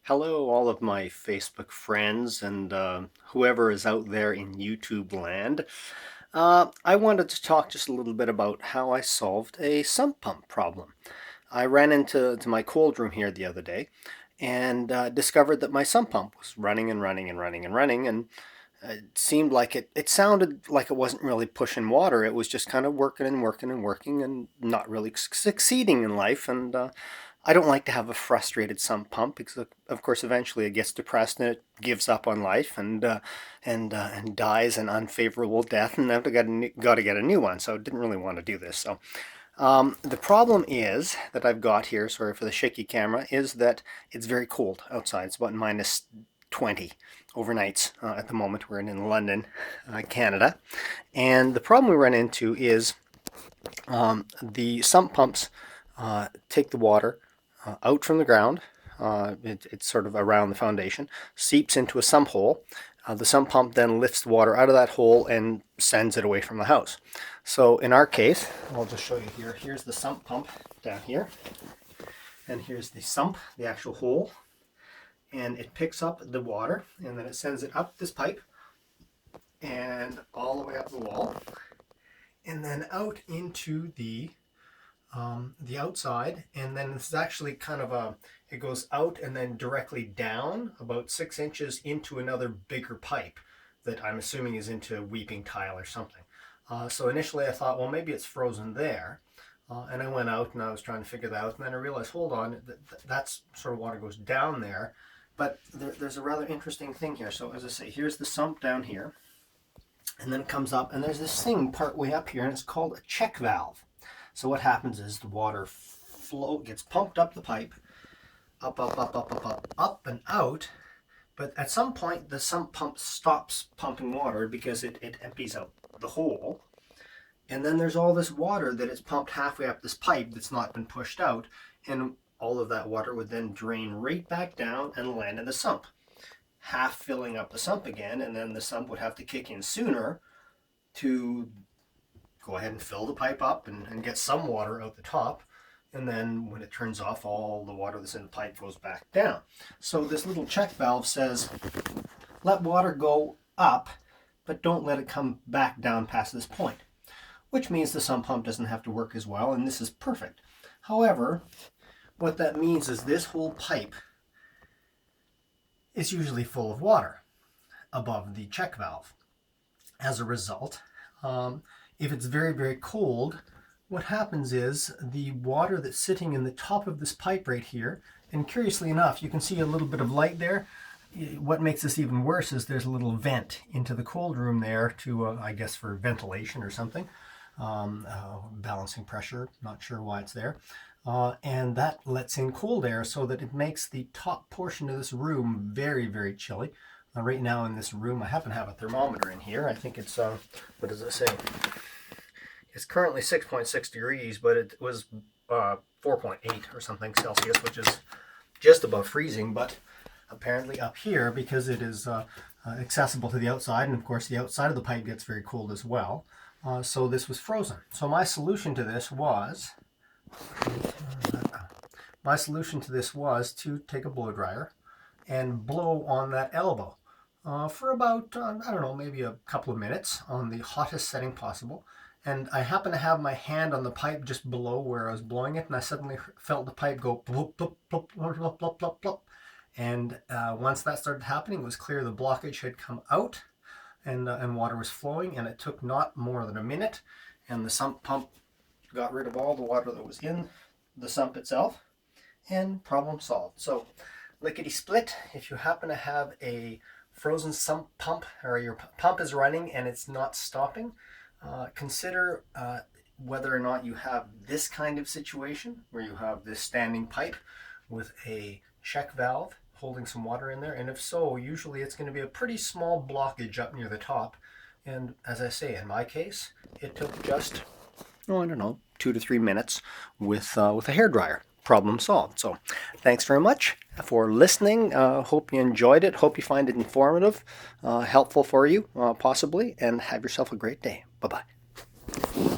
Hello, all of my Facebook friends and whoever is out there in YouTube land. I wanted to talk just a little bit about how I solved a sump pump problem. I ran into my cold room here the other day and discovered that my sump pump was running and running and running and running, and it seemed like it sounded like it wasn't really pushing water. It was just kind of working and working and working and not really succeeding in life. And I don't like to have a frustrated sump pump because, of course, eventually it gets depressed and it gives up on life and dies an unfavorable death, and I've got to get a new one. So I didn't really want to do this. So the problem is that I've got here, sorry for the shaky camera, is that it's very cold outside. It's about minus 20 overnights at the moment. We're in London, Canada. And the problem we run into is the sump pumps take the water out from the ground. It's sort of around the foundation, seeps into a sump hole. The sump pump then lifts the water out of that hole and sends it away from the house. So in our case, I'll just show you here. Here's the sump pump down here. And here's the sump, the actual hole. And it picks up the water and then it sends it up this pipe and all the way up the wall and then out into the outside. And then it's actually kind of it goes out and then directly down about 6 inches into another bigger pipe that I'm assuming is into weeping tile or something. So initially I thought, well, maybe it's frozen there. And I went out and I was trying to figure that out, and then I realized, hold on, that's sort of water goes down there. But there's a rather interesting thing here. So as I say, here's the sump down here, and then it comes up, and there's this thing part way up here, and it's called a check valve. So what happens is the water gets pumped up the pipe, up, up, up, up, up, up, up, and out. But at some point, the sump pump stops pumping water because it empties out the hole. And then there's all this water that is pumped halfway up this pipe that's not been pushed out. And all of that water would then drain right back down and land in the sump, half filling up the sump again, and then the sump would have to kick in sooner to go ahead and fill the pipe up and get some water out the top. And then when it turns off, all the water that's in the pipe goes back down. So this little check valve says, let water go up, but don't let it come back down past this point, which means the sump pump doesn't have to work as well, and this is perfect. However, what that means is this whole pipe is usually full of water above the check valve. As a result, if it's very, very cold, what happens is the water that's sitting in the top of this pipe right here, and curiously enough, you can see a little bit of light there. What makes this even worse is there's a little vent into the cold room there to, I guess, for ventilation or something. Balancing pressure, not sure why it's there. And that lets in cold air so that it makes the top portion of this room very, very chilly. Right now in this room, I happen to have a thermometer in here. I think it's, what does it say? It's currently 6.6 degrees, but it was 4.8 or something Celsius, which is just above freezing, but apparently up here, because it is accessible to the outside, and of course the outside of the pipe gets very cold as well. So this was frozen. So my solution to this was to take a blow dryer and blow on that elbow for about, I don't know, maybe a couple of minutes on the hottest setting possible. And I happened to have my hand on the pipe just below where I was blowing it, and I suddenly felt the pipe go plop, plop, plop, plop, plop, plop, plop, plop. And once that started happening, it was clear the blockage had come out, and water was flowing, and it took not more than a minute, and the sump pump got rid of all the water that was in the sump itself, and problem solved. So lickety split, if you happen to have a frozen sump pump, or your pump is running and it's not stopping, consider whether or not you have this kind of situation where you have this standing pipe with a check valve holding some water in there, and if so, usually it's going to be a pretty small blockage up near the top. And as I say, in my case, it took just, I don't know, 2 to 3 minutes with a hairdryer. Problem solved. So thanks very much for listening. Hope you enjoyed it. Hope you find it informative, helpful for you, possibly, and have yourself a great day. Bye-bye.